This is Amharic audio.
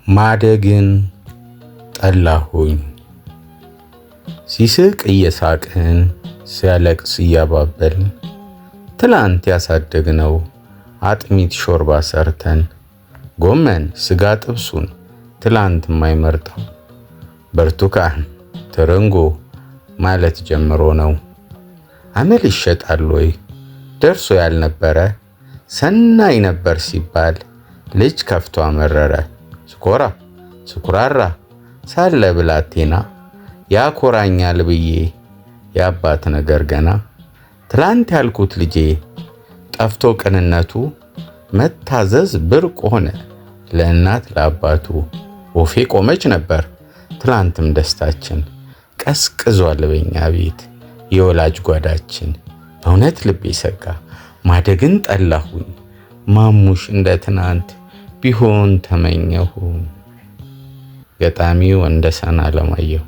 ማደግን ጠላሁኝ። ሲስቅ እየሳቅን ሲያለቅስ እያባበልን ትላንት ያሳደግነው አጥሚት ሾርባ ሰርተን ጎመን ስጋ ጥብሱን ትላንት የማይመርጠው ብርቱካን ትርንጎ ማለት ጀምሮ ነው። አመል ይሸጣል ወይ ደርሶ ያልነበረ ሰናይ ነበር ሲባል ልጅ ከፍቶ አመረረ። ስኮራ ስኩራራ ሳለ ብላቴና ያኮራኛል ብዬ የአባት ነገር ገና ትላንት ያልኩት ልጄ ጠፍቶ ቅንነቱ መታዘዝ ብርቅ ሆነ ለእናት ለአባቱ። ወፌ ቆመች ነበር ትላንትም ደስታችን ቀዝቅዟል በኛ ቤት የወላጅ ጓዳችን። በእውነት ልቤ ሰጋ ማደግን ጠላሁኝ ማሙሽ እንደ ትናንት ቢሆን ተመኘሁ። ገጣሚው ወንደሰን አለማየሁ።